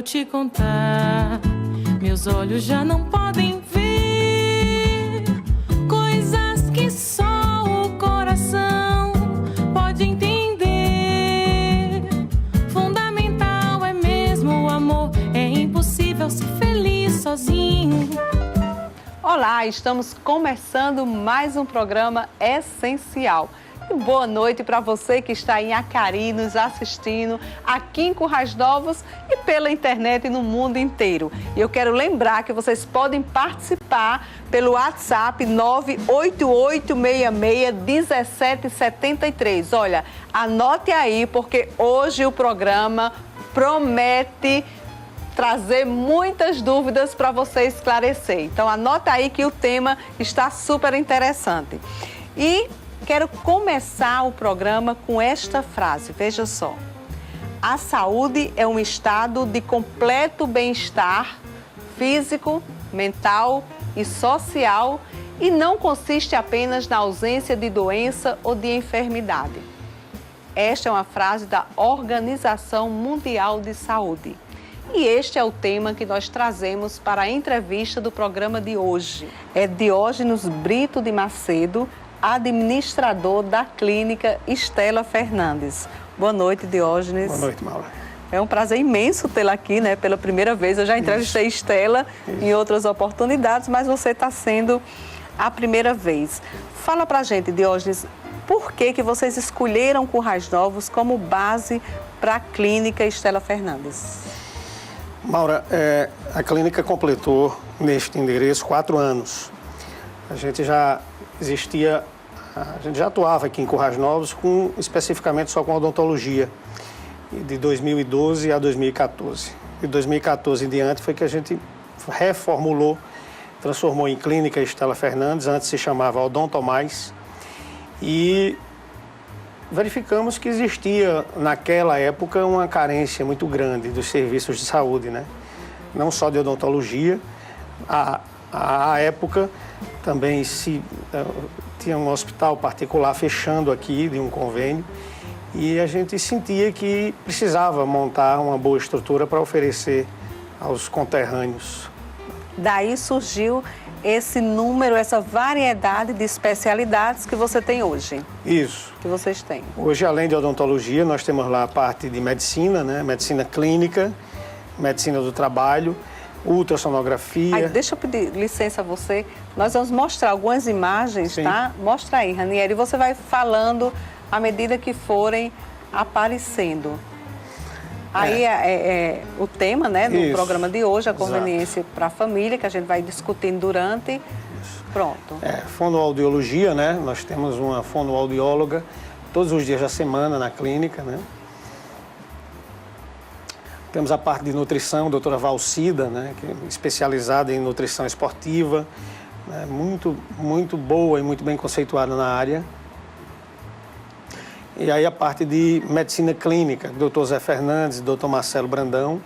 te contar. Meus olhos já não podem ver coisas que só o coração pode entender. Fundamental é mesmo o amor, é impossível ser feliz sozinho. Olá, estamos começando mais um programa essencial. E boa noite para você que está em Acari nos assistindo aqui em Currais Novos e pela internet e no mundo inteiro. E eu quero lembrar que vocês podem participar pelo WhatsApp 988661773. Olha, anote aí porque hoje o programa promete trazer muitas dúvidas para você esclarecer. Então anota aí que o tema está super interessante. E quero começar o programa com esta frase, veja só. A saúde é um estado de completo bem-estar físico, mental e social e não consiste apenas na ausência de doença ou de enfermidade. Esta é uma frase da Organização Mundial de Saúde. E este é o tema que nós trazemos para a entrevista do programa de hoje. É Diógenes Brito de Macedo, administrador da clínica Estela Fernandes. Boa noite, Diógenes. Boa noite, Maura. É um prazer imenso tê-la aqui, né? Pela primeira vez. Eu já entrevistei Estela em outras oportunidades, mas você está sendo a primeira vez. Fala pra gente, Diógenes, por que vocês escolheram Currais Novos como base para a clínica Estela Fernandes? Maura, a clínica completou neste endereço 4 anos. A gente já atuava aqui em Currais Novos, especificamente só com odontologia, de 2012 a 2014. De 2014 em diante foi que a gente reformulou, transformou em Clínica Estela Fernandes, antes se chamava Odontomais, e verificamos que existia naquela época uma carência muito grande dos serviços de saúde, né? Não só de odontologia, à época também tinha um hospital particular fechando aqui de um convênio e a gente sentia que precisava montar uma boa estrutura para oferecer aos conterrâneos. Daí surgiu esse número, essa variedade de especialidades que você tem hoje. Isso. Que vocês têm. Hoje, além de odontologia, nós temos lá a parte de medicina, né? Medicina clínica, medicina do trabalho, ultrassonografia. Deixa eu pedir licença a você. Nós vamos mostrar algumas imagens, sim, tá? Mostra aí, Ranieri. E você vai falando à medida que forem aparecendo. Aí o tema, né, do programa de hoje, a conveniência para a família, que a gente vai discutindo durante. Isso. Pronto. Fonoaudiologia, né? Nós temos uma fonoaudióloga todos os dias da semana na clínica, né? Temos a parte de nutrição, a doutora Valcida, né, que é especializada em nutrição esportiva, né, muito boa e muito bem conceituada na área. E aí a parte de medicina clínica, doutor Zé Fernandes, doutor Marcelo Brandão.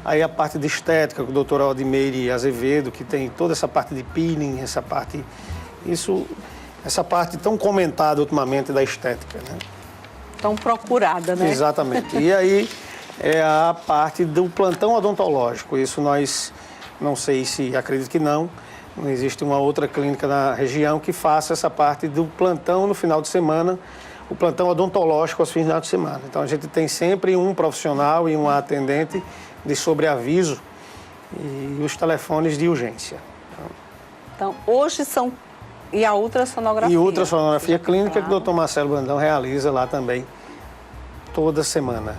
Aí a parte de estética, com o doutor Aldimeire Azevedo, que tem toda essa parte de peeling, essa parte tão comentada ultimamente da estética, né? Tão procurada, né? Exatamente. E aí é a parte do plantão odontológico. Isso nós, não sei se acredito que não existe uma outra clínica na região que faça essa parte do plantão no final de semana, o plantão odontológico aos finais de semana. Então a gente tem sempre um profissional e uma atendente de sobreaviso e os telefones de urgência. Então hoje são... E a ultrassonografia? E ultrassonografia clínica que o doutor Marcelo Brandão realiza lá também toda semana.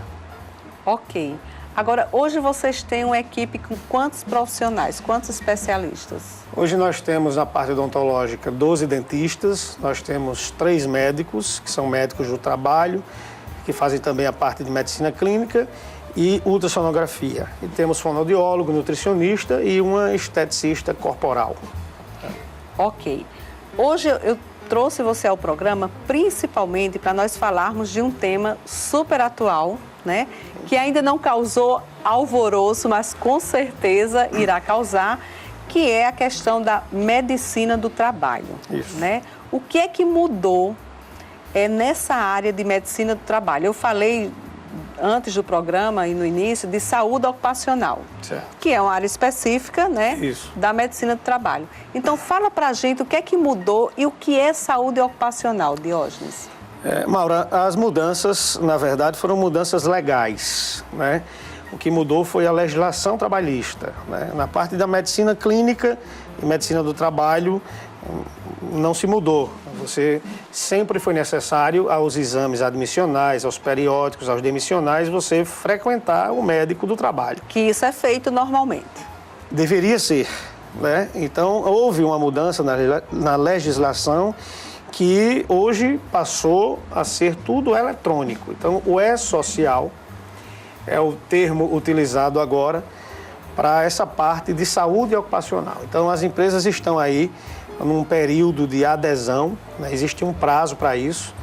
Ok. Agora, hoje vocês têm uma equipe com quantos profissionais, quantos especialistas? Hoje nós temos na parte odontológica 12 dentistas, nós temos 3 médicos, que são médicos do trabalho, que fazem também a parte de medicina clínica e ultrassonografia. E temos fonoaudiólogo, nutricionista e uma esteticista corporal. Ok. Hoje eu trouxe você ao programa principalmente para nós falarmos de um tema super atual, né? Que ainda não causou alvoroço, mas com certeza irá causar, que é a questão da medicina do trabalho. Isso. Né? O que é que mudou nessa área de medicina do trabalho? Eu falei antes do programa e no início, de saúde ocupacional, Certo. que é uma área específica, né, Isso. da medicina do trabalho. Então, fala pra gente o que é que mudou e o que é saúde ocupacional, Diógenes. Maura, as mudanças, na verdade, foram mudanças legais, né? O que mudou foi a legislação trabalhista, né? Na parte da medicina clínica e medicina do trabalho, não se mudou. Você sempre foi necessário aos exames admissionais, aos periódicos, aos demissionais, você frequentar o médico do trabalho. Que isso é feito normalmente. Deveria ser, né? Então, houve uma mudança na legislação que hoje passou a ser tudo eletrônico. Então, o E-Social é o termo utilizado agora para essa parte de saúde ocupacional. Então, as empresas estão aí num período de adesão, né? Existe um prazo para isso,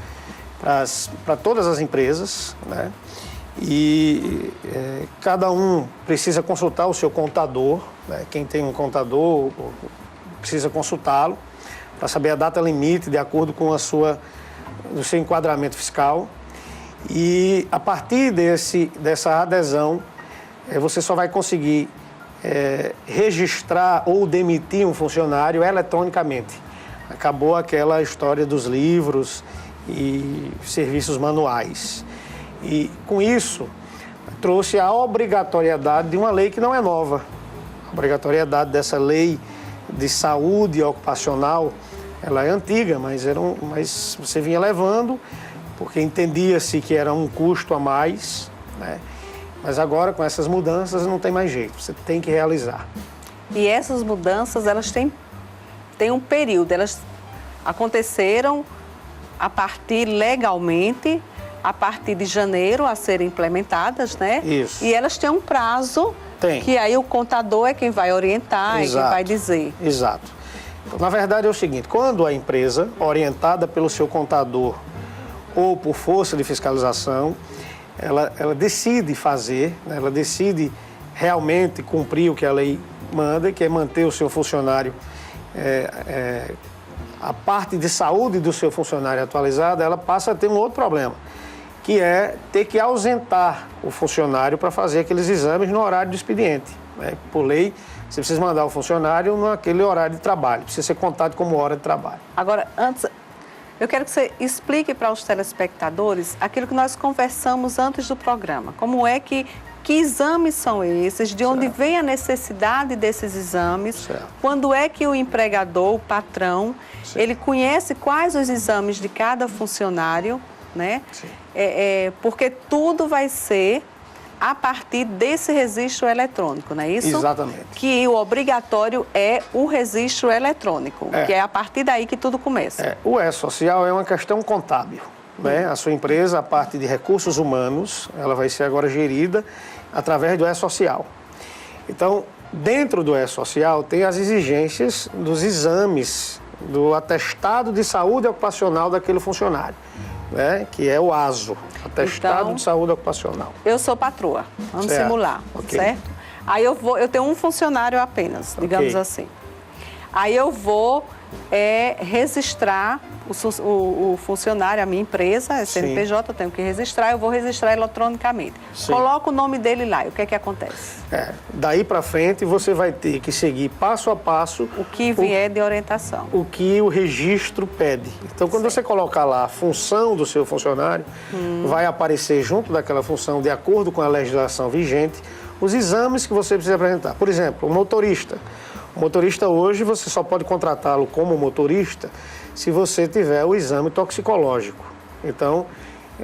para todas as empresas, né? E cada um precisa consultar o seu contador, né? Quem tem um contador precisa consultá-lo para saber a data limite de acordo com o seu enquadramento fiscal. E a partir dessa adesão, você só vai conseguir registrar ou demitir um funcionário eletronicamente. Acabou aquela história dos livros e serviços manuais. E com isso, trouxe a obrigatoriedade de uma lei que não é nova. A obrigatoriedade dessa lei de saúde ocupacional, ela é antiga, mas você vinha levando, porque entendia-se que era um custo a mais, né? Mas agora, com essas mudanças, não tem mais jeito, você tem que realizar. E essas mudanças, elas têm um período, elas aconteceram a partir legalmente, a partir de janeiro a serem implementadas, né? Isso. E elas têm um prazo, Tem. que aí o contador é quem vai orientar, Exato. é quem vai dizer. Exato. Então, na verdade é o seguinte, quando a empresa, orientada pelo seu contador ou por força de fiscalização, ela decide fazer, né? Ela decide realmente cumprir o que a lei manda, que é manter o seu funcionário, a parte de saúde do seu funcionário atualizada, ela passa a ter um outro problema, que é ter que ausentar o funcionário para fazer aqueles exames no horário do expediente, né? Por lei, você precisa mandar o funcionário naquele horário de trabalho, precisa ser contado como hora de trabalho. Agora, antes, eu quero que você explique para os telespectadores aquilo que nós conversamos antes do programa. Como é que exames são esses, de onde Certo. vem a necessidade desses exames, Certo. quando é que o empregador, o patrão, Sim. ele conhece quais os exames de cada funcionário, né? Sim. Porque tudo vai ser a partir desse registro eletrônico, não é isso? Exatamente. Que o obrigatório é o registro eletrônico, que é a partir daí que tudo começa. O E-Social é uma questão contábil, né? A sua empresa, a parte de recursos humanos, ela vai ser agora gerida através do E-Social. Então, dentro do E-Social tem as exigências dos exames, do atestado de saúde ocupacional daquele funcionário, né? Que é o ASO, Atestado Então, de Saúde Ocupacional. Eu sou patroa, vamos Certo. simular, Ok. certo? Aí eu tenho um funcionário apenas, digamos Ok. assim. Aí eu vou registrar o funcionário, a minha empresa, a CNPJ, eu tenho que registrar, eu vou registrar eletronicamente. Sim. Coloco o nome dele lá, e o que é que acontece? Daí para frente você vai ter que seguir passo a passo O que vier de orientação. o que o registro pede. Então, quando você colocar lá a função do seu funcionário, vai aparecer junto daquela função, de acordo com a legislação vigente, os exames que você precisa apresentar. Por exemplo, o motorista. O motorista hoje, você só pode contratá-lo como motorista se você tiver o exame toxicológico. Então,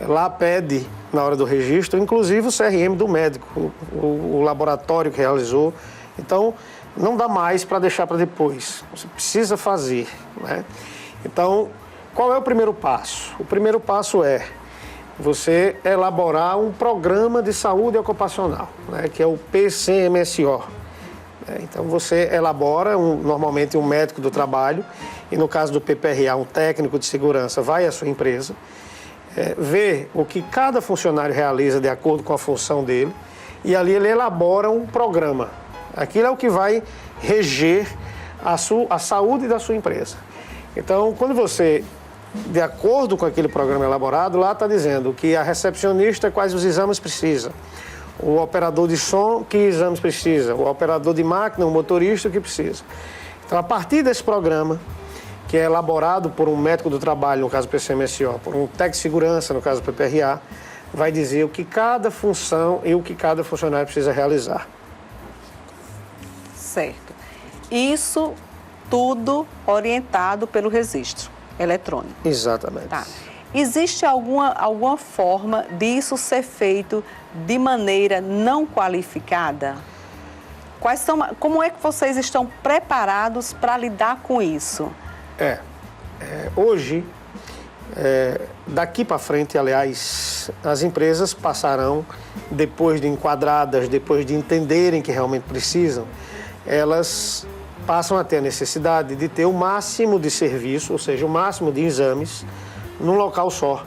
lá pede, na hora do registro, inclusive o CRM do médico, o laboratório que realizou. Então, não dá mais para deixar para depois. Você precisa fazer, né? Então, qual é o primeiro passo? O primeiro passo é você elaborar um programa de saúde ocupacional, né? Que é o PCMSO. Então, você elabora, normalmente, um médico do trabalho, e no caso do PPRA, um técnico de segurança, vai à sua empresa, vê o que cada funcionário realiza de acordo com a função dele, e ali ele elabora um programa. Aquilo é o que vai reger a saúde da sua empresa. Então, quando você de acordo com aquele programa elaborado, lá está dizendo que a recepcionista quais os exames precisa, o operador de som que exames precisa, o operador de máquina, o motorista que precisa. Então, a partir desse programa, que é elaborado por um médico do trabalho, no caso do PCMSO, por um técnico de segurança, no caso do PPRA, vai dizer o que cada função e o que cada funcionário precisa realizar. Certo. Isso tudo orientado pelo registro eletrônico. Exatamente. Tá. Existe alguma forma disso ser feito de maneira não qualificada? Como é que vocês estão preparados para lidar com isso? Hoje, daqui para frente, aliás, as empresas passarão, depois de enquadradas, depois de entenderem que realmente precisam, elas passam a ter a necessidade de ter o máximo de serviço, ou seja, o máximo de exames, num local só,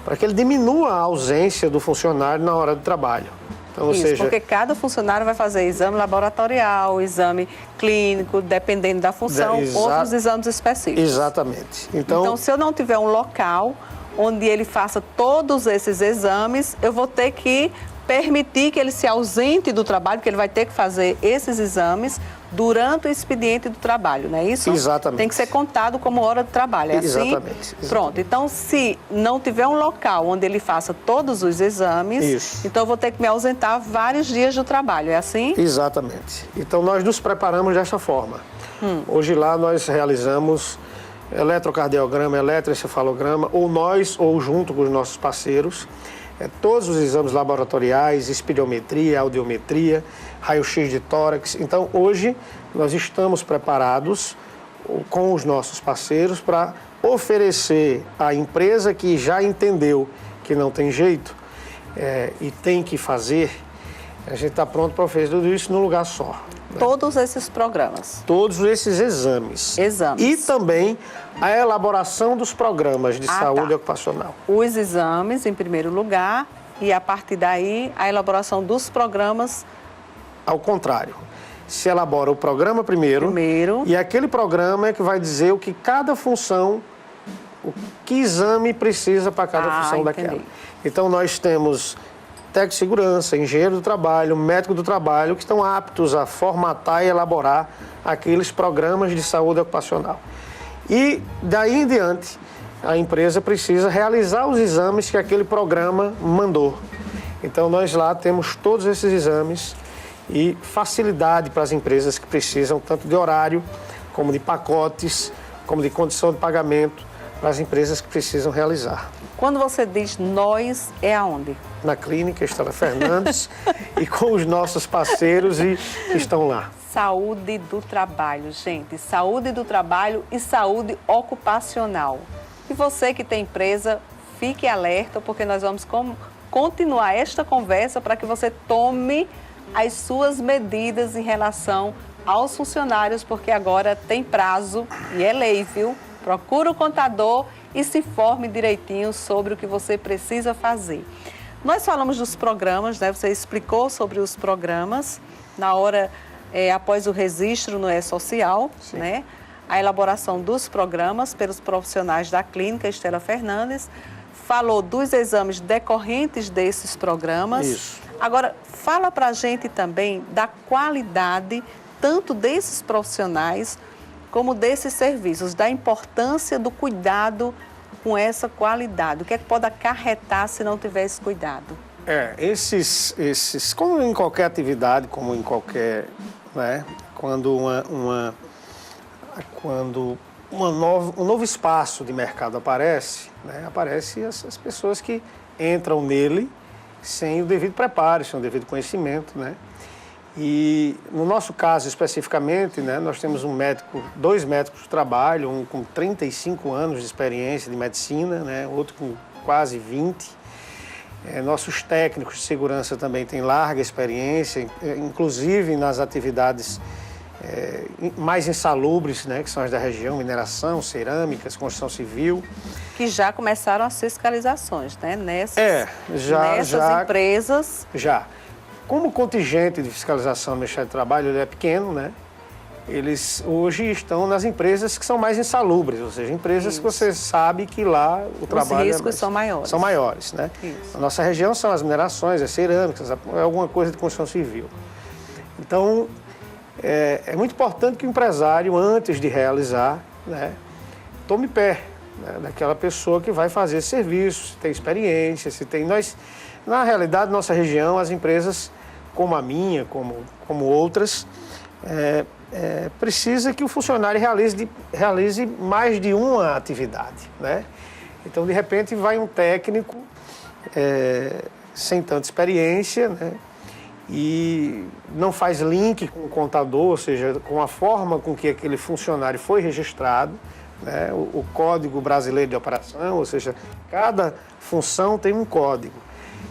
para que ele diminua a ausência do funcionário na hora do trabalho. Então, isso, porque cada funcionário vai fazer exame laboratorial, exame clínico, dependendo da função, outros exames específicos. Exatamente. Então, se eu não tiver um local onde ele faça todos esses exames, eu vou ter que permitir que ele se ausente do trabalho, porque ele vai ter que fazer esses exames durante o expediente do trabalho, não é isso? Exatamente. Tem que ser contado como hora de trabalho, é assim? Exatamente. Pronto, então se não tiver um local onde ele faça todos os exames, então eu vou ter que me ausentar vários dias do trabalho, é assim? Exatamente. Então nós nos preparamos dessa forma. Hoje lá nós realizamos eletrocardiograma, eletroencefalograma, ou nós, ou junto com os nossos parceiros, todos os exames laboratoriais, espirometria, audiometria, raio-x de tórax. Então, hoje, nós estamos preparados com os nossos parceiros para oferecer à empresa que já entendeu que não tem jeito e tem que fazer, a gente está pronto para oferecer tudo isso num lugar só. Todos esses programas? Todos esses exames. E também a elaboração dos programas de saúde ocupacional. Os exames, em primeiro lugar, e a partir daí, a elaboração dos programas? Ao contrário. Se elabora o programa primeiro. E aquele programa é que vai dizer o que cada função, que exame precisa para cada função daquela. Então, nós temos técnico de segurança, engenheiro do trabalho, médico do trabalho, que estão aptos a formatar e elaborar aqueles programas de saúde ocupacional. E daí em diante, a empresa precisa realizar os exames que aquele programa mandou. Então, nós lá temos todos esses exames e facilidade para as empresas que precisam tanto de horário, como de pacotes, como de condição de pagamento, para as empresas que precisam realizar. Quando você diz nós, é aonde? Na clínica Estela Fernandes e com os nossos parceiros que estão lá. Saúde do trabalho, gente. Saúde do trabalho e saúde ocupacional. E você que tem empresa, fique alerta, porque nós vamos continuar esta conversa para que você tome as suas medidas em relação aos funcionários, porque agora tem prazo e é lei, viu? Procura o contador e se informe direitinho sobre o que você precisa fazer. Nós falamos dos programas, né? Você explicou sobre os programas na hora, após o registro no E-Social, né? A elaboração dos programas pelos profissionais da clínica Estela Fernandes. Falou dos exames decorrentes desses programas. Isso. Agora, fala pra gente também da qualidade tanto desses profissionais como desses serviços, da importância do cuidado com essa qualidade. O que é que pode acarretar se não tiver esse cuidado? Como em qualquer atividade, como em qualquer, né, quando um novo espaço de mercado aparece, né, aparecem as pessoas que entram nele sem o devido preparo, sem o devido conhecimento, né? E no nosso caso especificamente, né, nós temos dois médicos de trabalho, um com 35 anos de experiência de medicina, né, outro com quase 20. Nossos técnicos de segurança também têm larga experiência, inclusive nas atividades mais insalubres, né, que são as da região, mineração, cerâmicas, construção civil. Que já começaram as fiscalizações, né, nessas empresas. Já. Como o contingente de fiscalização do Ministério do Trabalho ele é pequeno, né? eles hoje estão nas empresas que são mais insalubres, ou seja, empresas que você sabe que lá o trabalho... Os riscos são maiores. São maiores, né? Isso. A nossa região são as minerações, as cerâmicas, é alguma coisa de construção civil. Então, é muito importante que o empresário, antes de realizar, né, tome pé, né, daquela pessoa que vai fazer esse serviço, se tem experiência, se tem... Na realidade, nossa região, as empresas como a minha, como outras, precisa que o funcionário realize mais de uma atividade, né? Então, de repente, vai um técnico sem tanta experiência, né? E não faz link com o contador, ou seja, com a forma com que aquele funcionário foi registrado, né? O Código Brasileiro de Operação, ou seja, cada função tem um código.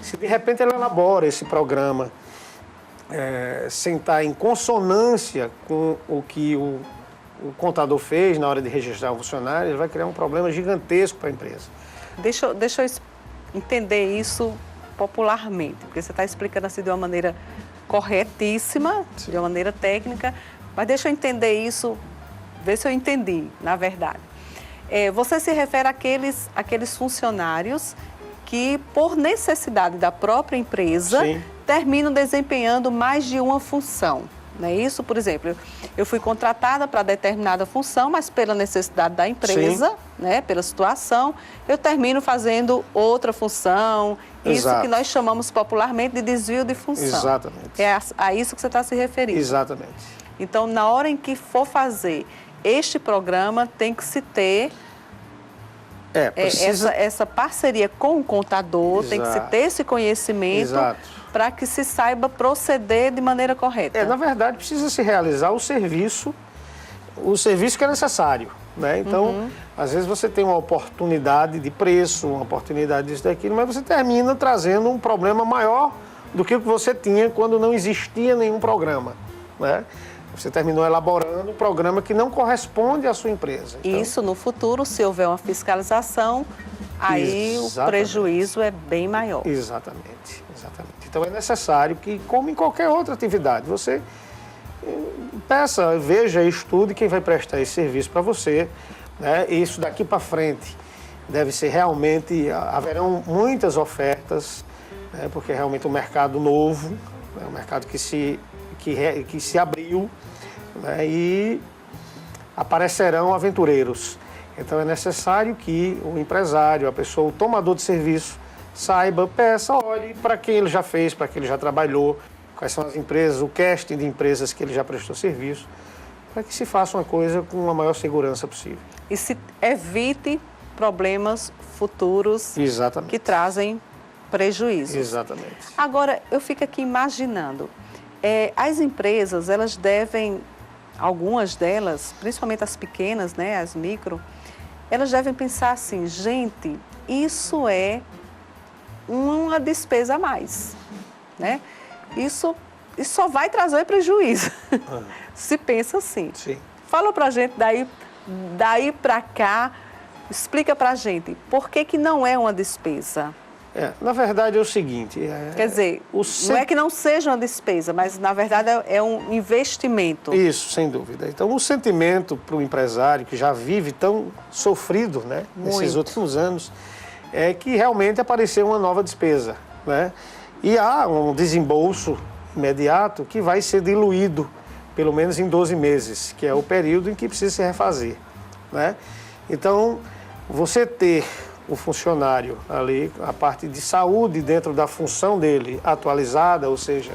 Se de repente ele elabora esse programa sem estar em consonância com o que o contador fez na hora de registrar o funcionário, ele vai criar um problema gigantesco para a empresa. Deixa eu entender isso popularmente, porque você está explicando assim de uma maneira corretíssima, sim, de uma maneira técnica, mas deixa eu entender isso, ver se eu entendi, na verdade. Você se refere àqueles funcionários que, por necessidade da própria empresa, sim, terminam desempenhando mais de uma função. Não é isso? Por exemplo, eu fui contratada para determinada função, mas pela necessidade da empresa, né, pela situação, eu termino fazendo outra função. Exato. Isso que nós chamamos popularmente de desvio de função. Exatamente. É a isso que você está se referindo. Exatamente. Então, na hora em que for fazer este programa, tem que se ter essa parceria com o contador, exato, tem que se ter esse conhecimento para que se saiba proceder de maneira correta. Na verdade, precisa se realizar o serviço que é necessário, né? Então, às vezes você tem uma oportunidade de preço, uma oportunidade disso, daquilo, mas você termina trazendo um problema maior do que o que você tinha quando não existia nenhum programa, né? Você terminou elaborando um programa que não corresponde à sua empresa. Então, isso no futuro, se houver uma fiscalização, aí exatamente, o prejuízo é bem maior. Exatamente, exatamente. Então é necessário que, como em qualquer outra atividade, você peça, veja, estude quem vai prestar esse serviço para você, né? Isso daqui para frente deve ser realmente, haverão muitas ofertas, né? Porque é realmente um mercado novo, é um mercado que se abriu, né? E aparecerão aventureiros. Então é necessário que o empresário, a pessoa, o tomador de serviço, saiba, peça, olhe para quem ele já fez, para quem ele já trabalhou, quais são as empresas, o casting de empresas que ele já prestou serviço, para que se faça uma coisa com a maior segurança possível. E se evite problemas futuros, exatamente, que trazem prejuízos. Exatamente. Agora, eu fico aqui imaginando, as empresas, elas devem, algumas delas, principalmente as pequenas, né, as micro, elas devem pensar assim, gente, isso é uma despesa a mais, né? Isso só vai trazer prejuízo. Se pensa assim. Sim. Fala pra gente daí pra cá, explica pra gente, por que não é uma despesa? Na verdade é o seguinte... Quer dizer, não é que não seja uma despesa, mas na verdade é um investimento. Isso, sem dúvida. Então o sentimento para o empresário que já vive tão sofrido, né, nesses últimos anos, é que realmente apareceu uma nova despesa, né? E há um desembolso imediato que vai ser diluído, pelo menos em 12 meses, que é o período em que precisa se refazer, né? Então, você ter o funcionário ali, a parte de saúde dentro da função dele atualizada, ou seja,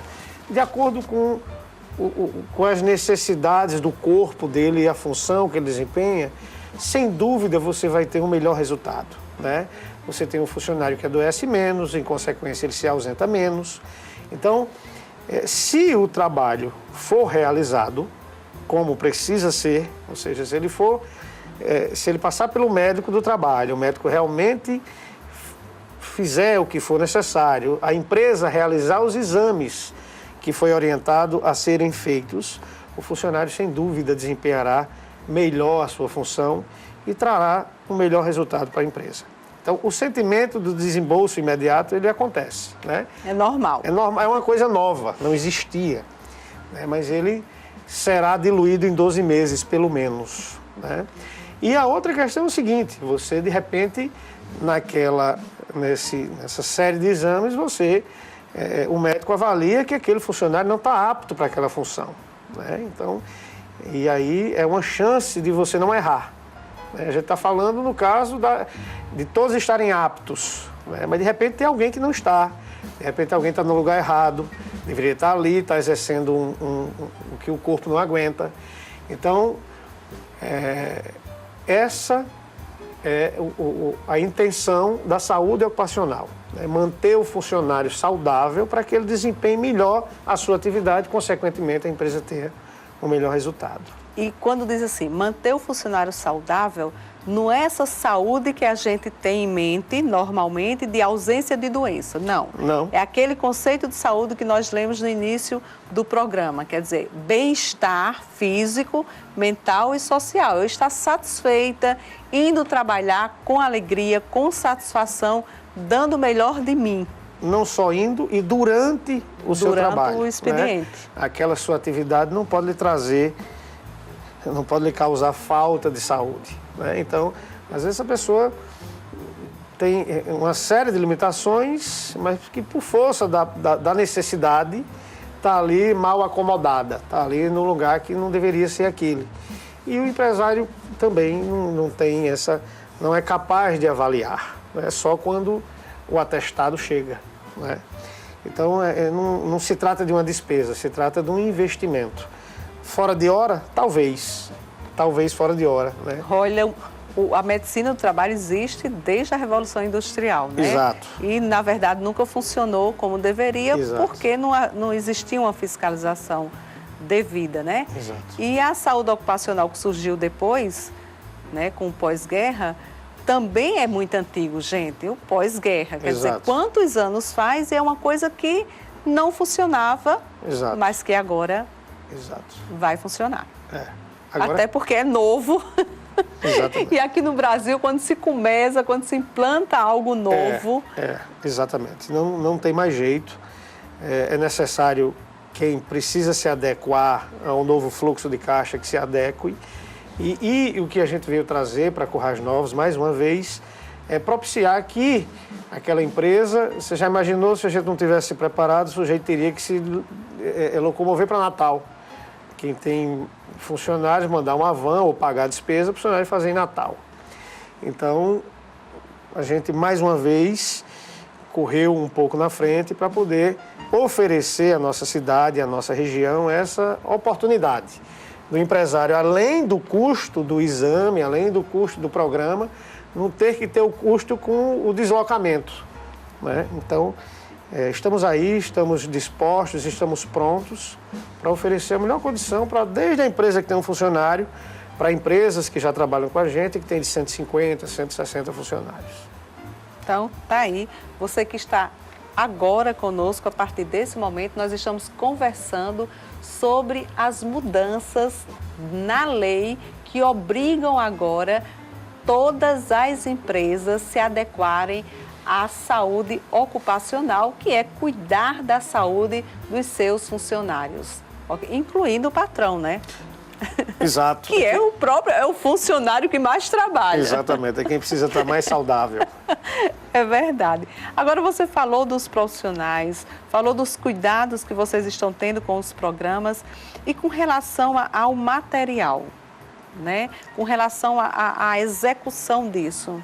de acordo com as necessidades do corpo dele e a função que ele desempenha, sem dúvida você vai ter um melhor resultado, né? Você tem um funcionário que adoece menos, em consequência ele se ausenta menos. Então, se o trabalho for realizado como precisa ser, ou seja, se ele passar pelo médico do trabalho, o médico realmente fizer o que for necessário, a empresa realizar os exames que foi orientado a serem feitos, o funcionário, sem dúvida, desempenhará melhor a sua função e trará um melhor resultado para a empresa. Então, o sentimento do desembolso imediato, ele acontece, né? É normal. É normal, é uma coisa nova, não existia, né? Mas ele será diluído em 12 meses, pelo menos, né? E a outra questão é o seguinte, você, de repente, nessa série de exames, o médico avalia que aquele funcionário não está apto para aquela função, né? Então, e aí é uma chance de você não errar. A gente está falando no caso de todos estarem aptos, né? Mas de repente tem alguém que não está, de repente alguém está no lugar errado, deveria estar ali, está exercendo o que o corpo não aguenta. Então, essa é a intenção da saúde ocupacional, né? Manter o funcionário saudável para que ele desempenhe melhor a sua atividade, consequentemente a empresa ter um melhor resultado. E quando diz assim, manter o funcionário saudável, não é essa saúde que a gente tem em mente, normalmente, de ausência de doença. Não. Não. É aquele conceito de saúde que nós lemos no início do programa. Quer dizer, bem-estar físico, mental e social. Eu estar satisfeita, indo trabalhar com alegria, com satisfação, dando o melhor de mim. Não só indo e durante o seu trabalho. Durante o expediente. Né? Aquela sua atividade não pode lhe trazer, não pode lhe causar falta de saúde, né? Então, às vezes a pessoa tem uma série de limitações, mas que por força da necessidade está ali mal acomodada, está ali no lugar que não deveria ser aquele. E o empresário também não é capaz de avaliar, né? Só quando o atestado chega, né? Então, não se trata de uma despesa, se trata de um investimento. Fora de hora? Talvez fora de hora, né? Olha, a medicina do trabalho existe desde a Revolução Industrial, né? Exato. E, na verdade, nunca funcionou como deveria, Exato. Porque não existia uma fiscalização devida, né? Exato. E a saúde ocupacional que surgiu depois, né, com o pós-guerra, também é muito antigo, gente, o pós-guerra. Quer dizer, quantos anos faz e é uma coisa que não funcionava, Exato. mas que agora vai funcionar. Agora... Até porque é novo. Exatamente. E aqui no Brasil, quando se implanta algo novo... Exatamente. Não tem mais jeito. É necessário quem precisa se adequar a um novo fluxo de caixa que se adeque. E o que a gente veio trazer para Currais Novos, mais uma vez, é propiciar que aquela empresa... Você já imaginou, se a gente não tivesse se preparado, o sujeito teria que se locomover para Natal. Quem tem funcionários, mandar uma van ou pagar a despesa para o funcionário fazer em Natal. Então, a gente, mais uma vez, correu um pouco na frente para poder oferecer à nossa cidade, à nossa região, essa oportunidade do empresário, além do custo do exame, além do custo do programa, não ter que ter o custo com o deslocamento, né? Então, estamos aí, estamos dispostos, estamos prontos para oferecer a melhor condição desde a empresa que tem um funcionário, para empresas que já trabalham com a gente, que tem de 150, 160 funcionários. Então, tá aí. Você que está agora conosco, a partir desse momento, nós estamos conversando sobre as mudanças na lei que obrigam agora todas as empresas se adequarem à saúde ocupacional, que é cuidar da saúde dos seus funcionários, incluindo o patrão, né? Exato. Que é o funcionário que mais trabalha. Exatamente, é quem precisa estar mais saudável. É verdade. Agora você falou dos profissionais, falou dos cuidados que vocês estão tendo com os programas e com relação ao material, né? Com relação à execução disso.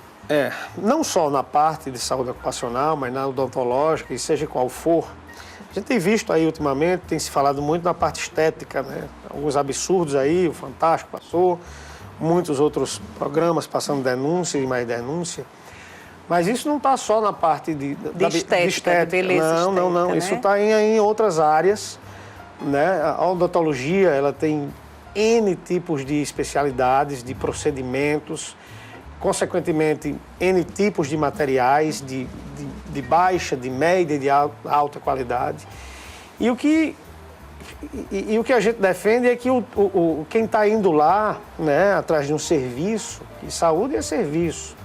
Não só na parte de saúde ocupacional, mas na odontológica, e seja qual for. A gente tem visto aí ultimamente, tem se falado muito na parte estética, né? Alguns absurdos aí, o Fantástico passou, muitos outros programas passando denúncia e mais denúncia. Mas isso não está só na parte de estética, de beleza não, estética, né? Isso está em outras áreas, né? A odontologia, ela tem N tipos de especialidades, de procedimentos, consequentemente, N tipos de materiais de baixa, de média e de alta qualidade. E o que a gente defende é que quem está indo lá, né, atrás de um serviço, e saúde é serviço,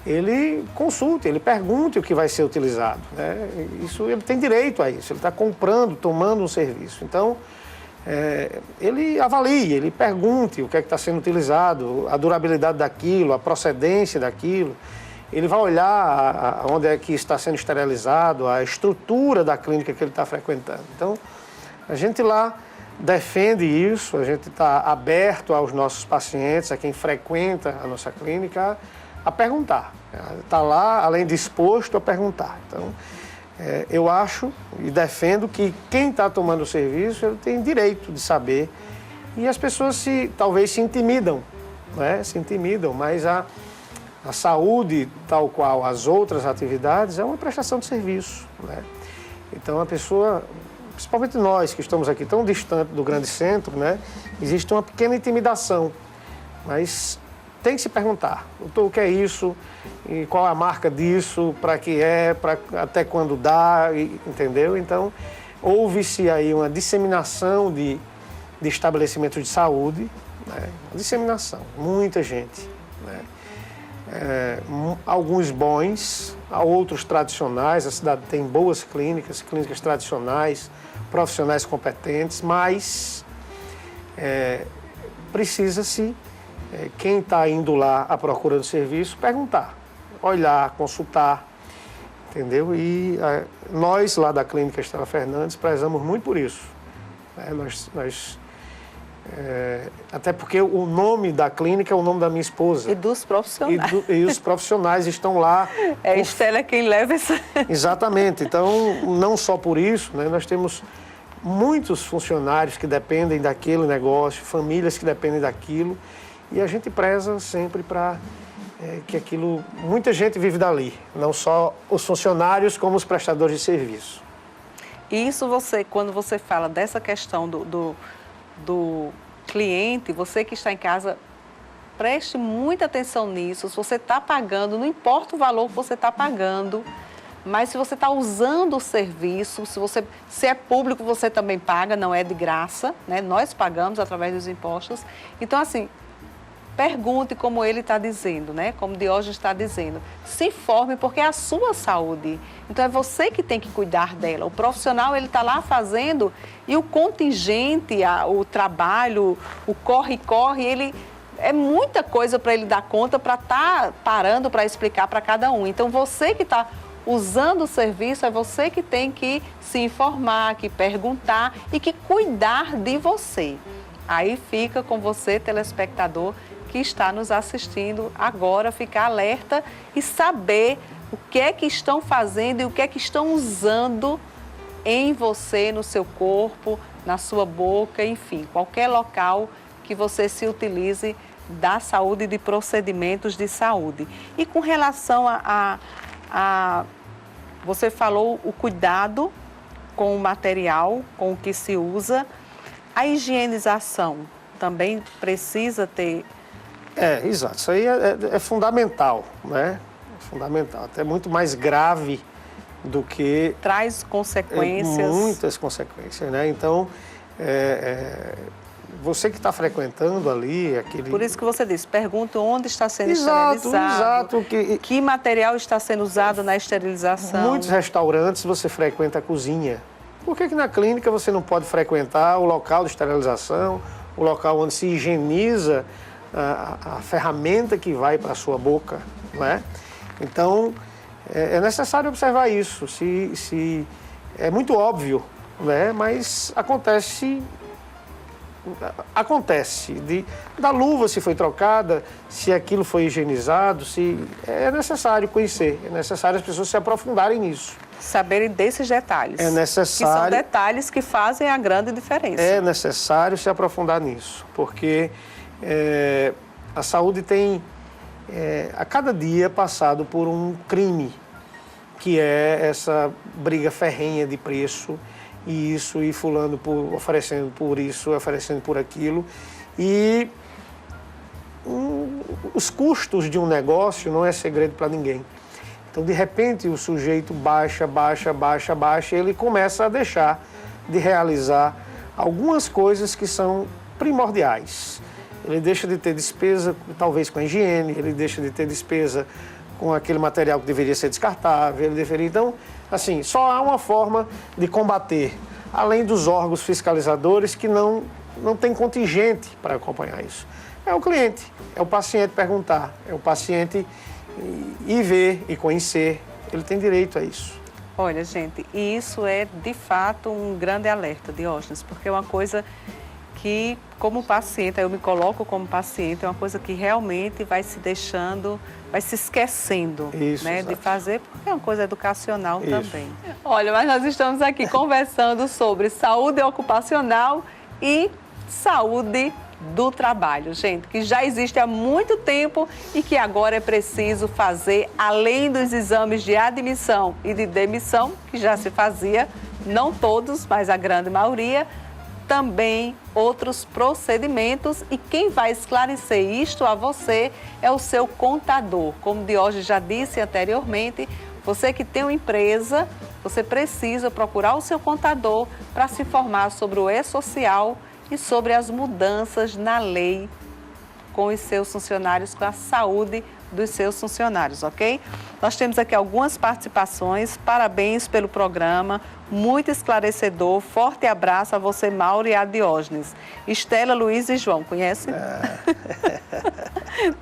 ele consulte, ele pergunte o que vai ser utilizado, né? Isso, ele tem direito a isso, ele está comprando, tomando um serviço. Então, ele avalie, ele pergunte o que é que está sendo utilizado, a durabilidade daquilo, a procedência daquilo. Ele vai olhar onde é que está sendo esterilizado, a estrutura da clínica que ele está frequentando. Então, a gente lá defende isso, a gente está aberto aos nossos pacientes, a quem frequenta a nossa clínica, a perguntar. Está lá, além de exposto, a perguntar. Então, eu acho e defendo que quem está tomando o serviço, ele tem direito de saber. E as pessoas talvez se intimidam, né? Se intimidam, mas a saúde, tal qual as outras atividades, é uma prestação de serviço, né? Então, a pessoa, principalmente nós que estamos aqui tão distante do grande centro, né? Existe uma pequena intimidação, mas tem que se perguntar, doutor, o que é isso, e qual a marca disso, para que até quando dá, entendeu? Então, houve-se aí uma disseminação de estabelecimentos de saúde, né? Uma disseminação, muita gente, né? Alguns bons, outros tradicionais, a cidade tem boas clínicas tradicionais, profissionais competentes, mas precisa-se, quem está indo lá à procura do serviço, perguntar, olhar, consultar, entendeu? E nós lá da Clínica Estela Fernandes prezamos muito por isso, né? Até porque o nome da clínica é o nome da minha esposa. E dos profissionais. E os profissionais estão lá. A Estela é quem leva essa... Exatamente. Então, não só por isso, né, nós temos muitos funcionários que dependem daquele negócio, famílias que dependem daquilo, e a gente preza sempre para que aquilo... Muita gente vive dali, não só os funcionários, como os prestadores de serviço. E isso quando você fala dessa questão do cliente, você que está em casa, preste muita atenção nisso. Se você está pagando, não importa o valor que você está pagando, mas se você está usando o serviço, se é público, você também paga, não é de graça, né? Nós pagamos através dos impostos. Então, assim, pergunte como ele está dizendo, né? Como Diógenes está dizendo. Se informe, porque é a sua saúde. Então, é você que tem que cuidar dela. O profissional, ele está lá fazendo, e o contingente, o trabalho, o corre-corre, ele... É muita coisa para ele dar conta, para estar parando para explicar para cada um. Então, você que está usando o serviço, é você que tem que se informar, que perguntar e que cuidar de você. Aí fica com você, telespectador, que está nos assistindo agora, ficar alerta e saber o que é que estão fazendo e o que é que estão usando em você, no seu corpo, na sua boca, enfim, qualquer local que você se utilize da saúde e de procedimentos de saúde. E com relação você falou o cuidado com o material, com o que se usa, a higienização também precisa ter... Exato. Isso aí é fundamental, né? É fundamental. Até muito mais grave do que... Traz consequências. Muitas consequências, né? Então, você que está frequentando ali... Por isso que você disse, pergunta onde está sendo esterilizado. Exato. Que material está sendo usado na esterilização. Muitos restaurantes você frequenta a cozinha. Por que na clínica você não pode frequentar o local de esterilização, o local onde se higieniza a ferramenta que vai para a sua boca, né? Então, é necessário observar isso. É muito óbvio, né? Mas acontece da luva se foi trocada, se aquilo foi higienizado, é necessário conhecer, é necessário as pessoas se aprofundarem nisso. Saberem desses detalhes. É necessário. Que são detalhes que fazem a grande diferença. É necessário se aprofundar nisso, porque a saúde tem, a cada dia, passado por um crime, que é essa briga ferrenha de preço, e fulano oferecendo por isso, oferecendo por aquilo. E os custos de um negócio não é segredo para ninguém. Então, de repente, o sujeito baixa, e ele começa a deixar de realizar algumas coisas que são primordiais. Ele deixa de ter despesa, talvez, com a higiene, ele deixa de ter despesa com aquele material que deveria ser descartável, Então, assim, só há uma forma de combater além dos órgãos fiscalizadores que não tem contingente para acompanhar isso. É o cliente, é o paciente perguntar, é o paciente ir ver e conhecer, ele tem direito a isso. Olha, gente, e isso é de fato um grande alerta, Diógenes, porque é uma coisa que, como paciente, eu me coloco como paciente, é uma coisa que realmente vai se deixando, vai se esquecendo, isso, né, de fazer, porque é uma coisa educacional isso. também. Olha, mas nós estamos aqui conversando sobre saúde ocupacional e saúde do trabalho, gente, que já existe há muito tempo e que agora é preciso fazer, além dos exames de admissão e de demissão, que já se fazia, não todos, mas a grande maioria, também outros procedimentos, e quem vai esclarecer isto a você é o seu contador. Como o Diógenes já disse anteriormente, você que tem uma empresa, você precisa procurar o seu contador para se informar sobre o E-Social e sobre as mudanças na lei com os seus funcionários, com a saúde dos seus funcionários, ok? Nós temos aqui algumas participações, parabéns pelo programa, muito esclarecedor, forte abraço a você, Mauro, e a Diógenes. Estela, Luiz e João, conhece?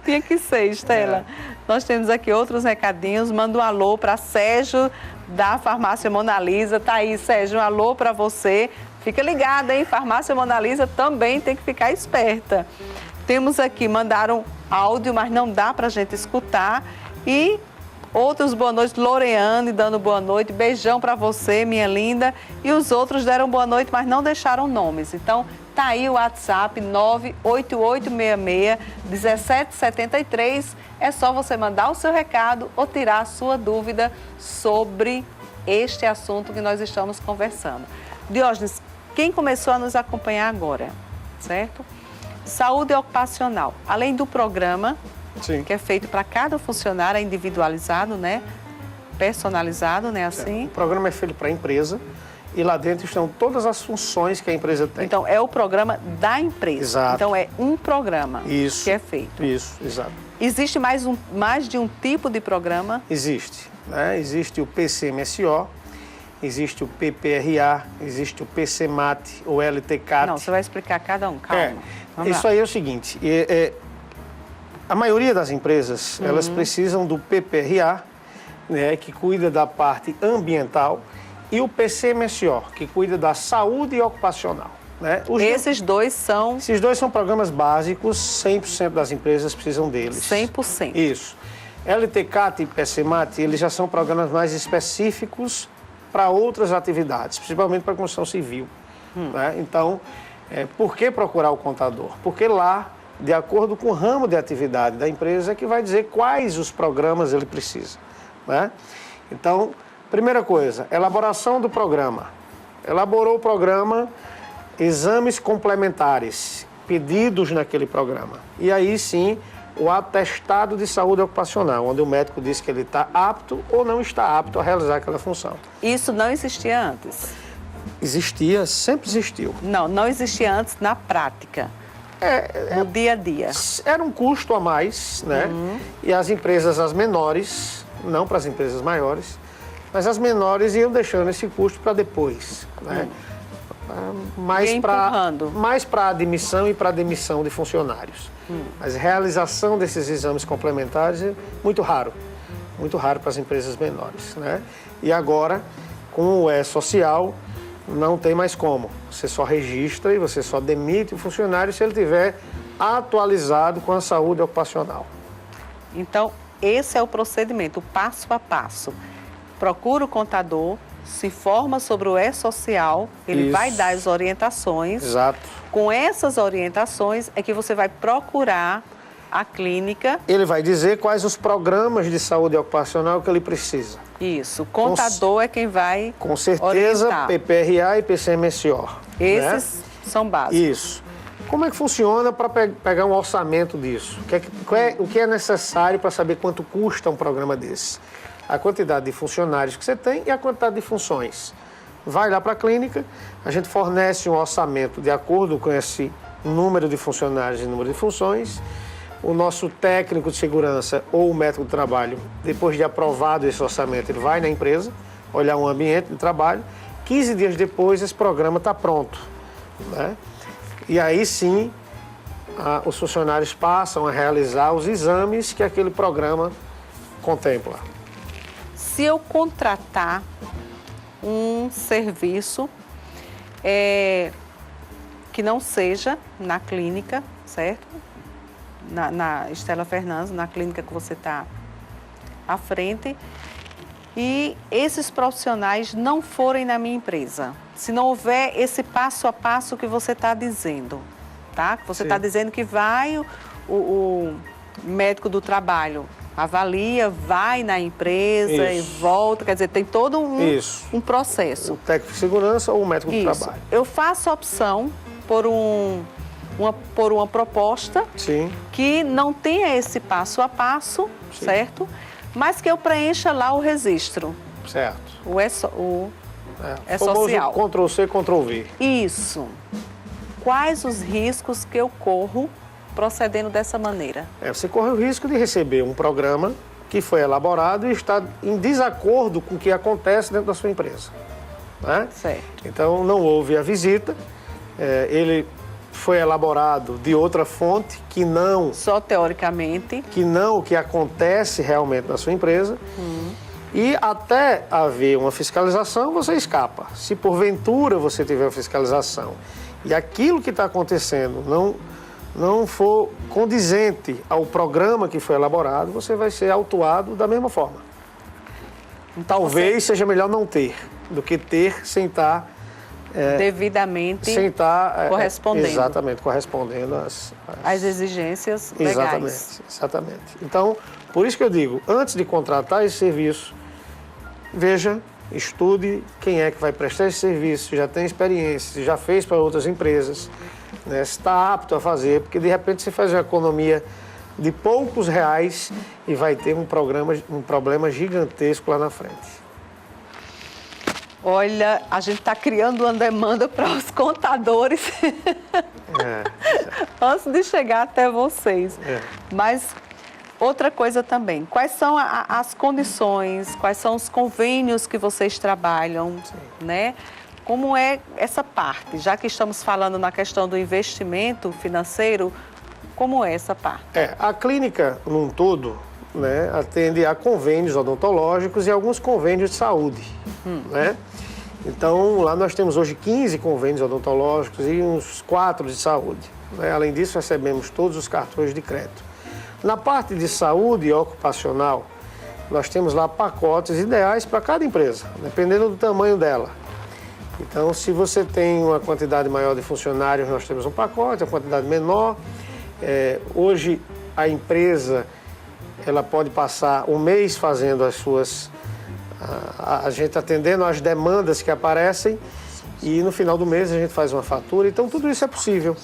Tinha que ser, Estela. Nós temos aqui outros recadinhos, manda um alô para Sérgio, da Farmácia Mona Lisa. Tá aí, Sérgio, um alô para você. Fica ligada, hein? Farmácia Mona Lisa também tem que ficar esperta. Temos aqui, mandaram áudio, mas não dá para a gente escutar. E outros boa noite, Loreane dando boa noite. Beijão para você, minha linda. E os outros deram boa noite, mas não deixaram nomes. Então, tá aí o WhatsApp 98866-1773. É só você mandar o seu recado ou tirar a sua dúvida sobre este assunto que nós estamos conversando. Diógenes, quem começou a nos acompanhar agora, certo? Saúde ocupacional, além do programa, Sim. que é feito para cada funcionário, é individualizado, né? Personalizado, né? Assim. O programa é feito para a empresa e lá dentro estão todas as funções que a empresa tem. Então, é o programa da empresa. Exato. Então, é um programa Isso. que é feito. Isso, exato. Existe mais de um tipo de programa? Existe, né? Existe o PCMSO, existe o PPRA, existe o PCMAT, o LTCAT. Não, você vai explicar cada um, calma. Isso aí é o seguinte, a maioria das empresas, elas precisam do PPRA, né, que cuida da parte ambiental, e o PCMSO, que cuida da saúde ocupacional. Né? Esses dois são programas básicos, 100% das empresas precisam deles. 100%. Isso. LTCAT e PCMAT, eles já são programas mais específicos para outras atividades, principalmente para a construção civil. Né? Então, por que procurar o contador? Porque lá, de acordo com o ramo de atividade da empresa, é que vai dizer quais os programas ele precisa. Né? Então, primeira coisa, elaboração do programa. Elaborou o programa, exames complementares, pedidos naquele programa. E aí sim, o atestado de saúde ocupacional, onde o médico diz que ele está apto ou não está apto a realizar aquela função. Isso não existia antes? Existia, sempre existiu. Não existia antes na prática, no dia a dia. Era um custo a mais, né? E as empresas, as menores, não para as empresas maiores, mas as menores iam deixando esse custo para depois, né? Mais para admissão e para demissão de funcionários. Mas realização desses exames complementares é muito raro para as empresas menores, né? E agora, com o E-Social, não tem mais como. Você só registra e você só demite o funcionário se ele tiver atualizado com a saúde ocupacional. Então, esse é o procedimento, o passo a passo. Procura o contador, se informa sobre o E-Social, ele vai dar as orientações. Exato. Com essas orientações é que você vai procurar a clínica. Ele vai dizer quais os programas de saúde ocupacional que ele precisa. Isso, o contador é quem vai com certeza, orientar. PPRA e PCMSO. Esses são básicos. Isso. Como é que funciona para pegar um orçamento disso? O que é necessário para saber quanto custa um programa desse? A quantidade de funcionários que você tem e a quantidade de funções. Vai lá para a clínica, a gente fornece um orçamento de acordo com esse número de funcionários e número de funções. O nosso técnico de segurança ou o médico de trabalho, depois de aprovado esse orçamento, ele vai na empresa, olhar um ambiente de trabalho 15 dias depois, esse programa está pronto, né? E aí sim, os funcionários passam a realizar os exames que aquele programa contempla. Se eu contratar um serviço que não seja na clínica, certo? Na Estela Fernandes, na clínica que você está à frente, e esses profissionais não forem na minha empresa, se não houver esse passo a passo que você está dizendo, tá? Que você está dizendo que vai, o médico do trabalho avalia, vai na empresa e volta, quer dizer, tem todo um processo. O técnico de segurança ou o médico do trabalho. Eu faço a opção por uma proposta que não tenha esse passo a passo, certo? Mas que eu preencha lá o registro. Certo. É social. Ctrl-C, Ctrl-V. Isso. Quais os riscos que eu corro procedendo dessa maneira? Você corre o risco de receber um programa que foi elaborado e está em desacordo com o que acontece dentro da sua empresa, né? Certo. Então, não houve a visita, ele foi elaborado de outra fonte que não... Só teoricamente. Que não o que acontece realmente na sua empresa. E até haver uma fiscalização, você escapa. Se porventura você tiver uma fiscalização e aquilo que está acontecendo não for condizente ao programa que foi elaborado, você vai ser autuado da mesma forma. Talvez seja melhor não ter, do que ter sem estar... devidamente correspondendo. Exatamente, correspondendo às exigências legais. Exatamente. Então, por isso que eu digo, antes de contratar esse serviço, veja, estude quem é que vai prestar esse serviço, se já tem experiência, se já fez para outras empresas, né, se está apto a fazer, porque de repente você faz uma economia de poucos reais e vai ter um problema gigantesco lá na frente. Olha, a gente está criando uma demanda para os contadores antes de chegar até vocês. Mas outra coisa também, quais são as condições, quais são os convênios que vocês trabalham, né? Como é essa parte? Já que estamos falando na questão do investimento financeiro, como é essa parte? A clínica, num todo, né, atende a convênios odontológicos e alguns convênios de saúde, né? Então, lá nós temos hoje 15 convênios odontológicos e uns 4 de saúde, né? Além disso, recebemos todos os cartões de crédito. Na parte de saúde ocupacional, nós temos lá pacotes ideais para cada empresa, dependendo do tamanho dela. Então, se você tem uma quantidade maior de funcionários, nós temos um pacote, uma quantidade menor. Hoje, a empresa ela pode passar um mês fazendo as suas... A gente atendendo às demandas que aparecem e no final do mês a gente faz uma fatura. Então, tudo isso é possível.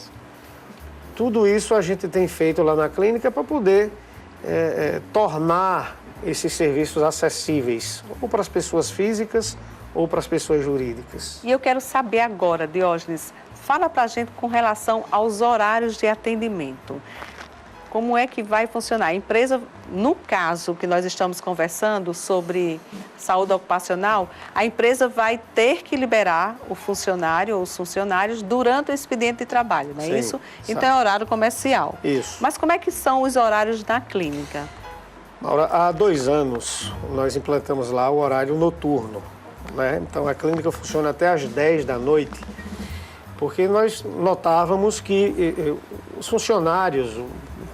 Tudo isso a gente tem feito lá na clínica para poder tornar esses serviços acessíveis, ou para as pessoas físicas ou para as pessoas jurídicas. E eu quero saber agora, Diógenes, fala para a gente com relação aos horários de atendimento. Como é que vai funcionar? A empresa, no caso que nós estamos conversando sobre saúde ocupacional, a empresa vai ter que liberar o funcionário ou os funcionários durante o expediente de trabalho, não é isso? Então é horário comercial. Isso. Mas como é que são os horários na clínica? Maura, há 2 anos nós implantamos lá o horário noturno, né? Então a clínica funciona até às 10 da noite, porque nós notávamos que os funcionários, o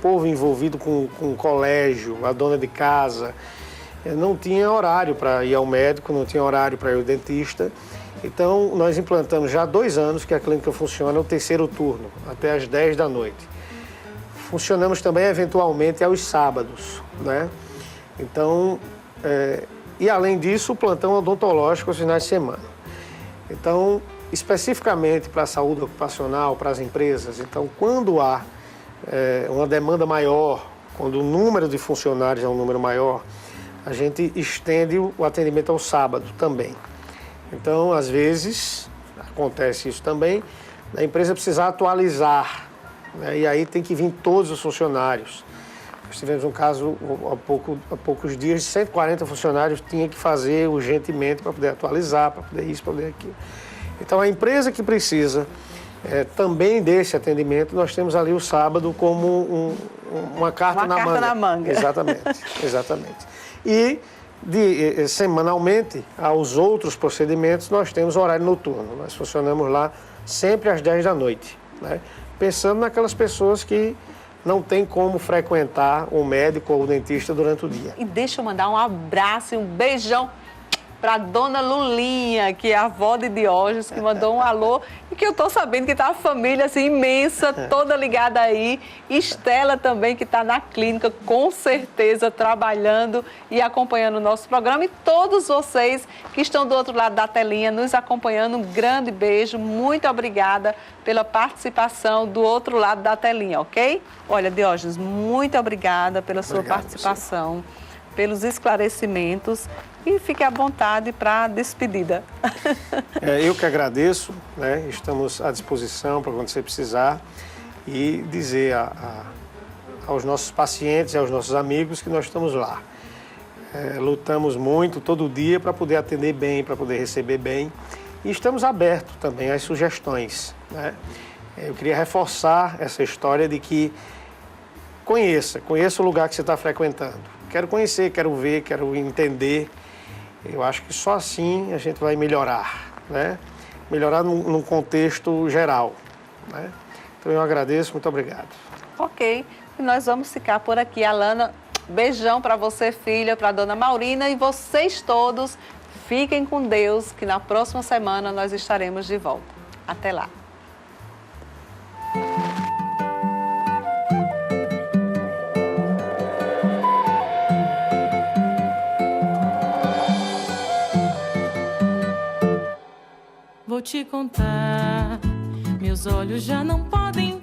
povo envolvido com o colégio, a dona de casa, não tinha horário para ir ao médico, não tinha horário para ir ao dentista. Então, nós implantamos já há 2 anos que a clínica funciona o 3º turno, até às 10 da noite. Funcionamos também, eventualmente, aos sábados, né? Então, e além disso, o plantão odontológico aos finais de semana. Então, especificamente para a saúde ocupacional, para as empresas, então, quando há uma demanda maior, quando o número de funcionários é um número maior, a gente estende o atendimento ao sábado também. Então, às vezes, acontece isso também, a empresa precisa atualizar, né? E aí tem que vir todos os funcionários. Nós tivemos um caso há poucos dias, de 140 funcionários tinha que fazer urgentemente para poder atualizar, para poder isso, para poder aquilo. Então, a empresa que precisa também desse atendimento, nós temos ali o sábado como uma carta na manga. Na manga. Exatamente, exatamente. E semanalmente, aos outros procedimentos, nós temos horário noturno. Nós funcionamos lá sempre às 10 da noite, né? Pensando naquelas pessoas que não tem como frequentar o médico ou o dentista durante o dia. E deixa eu mandar um abraço e um beijão para dona Lulinha, que é a avó de Diógenes, que mandou um alô e que eu estou sabendo que está uma família assim, imensa, toda ligada aí. Estela também, que está na clínica, com certeza, trabalhando e acompanhando o nosso programa. E todos vocês que estão do outro lado da telinha nos acompanhando, um grande beijo. Muito obrigada pela participação do outro lado da telinha, ok? Olha, Diógenes, muito obrigada pela sua participação, pelos esclarecimentos. E fique à vontade para a despedida. Eu que agradeço, né? Estamos à disposição para quando você precisar e dizer aos nossos pacientes e aos nossos amigos que nós estamos lá. Lutamos muito todo dia para poder atender bem, para poder receber bem e estamos abertos também às sugestões, né? Eu queria reforçar essa história de que conheça o lugar que você está frequentando. Quero conhecer, quero ver, quero entender. Eu acho que só assim a gente vai melhorar, né? Melhorar num contexto geral, né? Então eu agradeço, muito obrigado. Ok, e nós vamos ficar por aqui. Alana, beijão para você, filha, para a dona Maurina e vocês todos. Fiquem com Deus, que na próxima semana nós estaremos de volta. Até lá. Vou te contar, meus olhos já não podem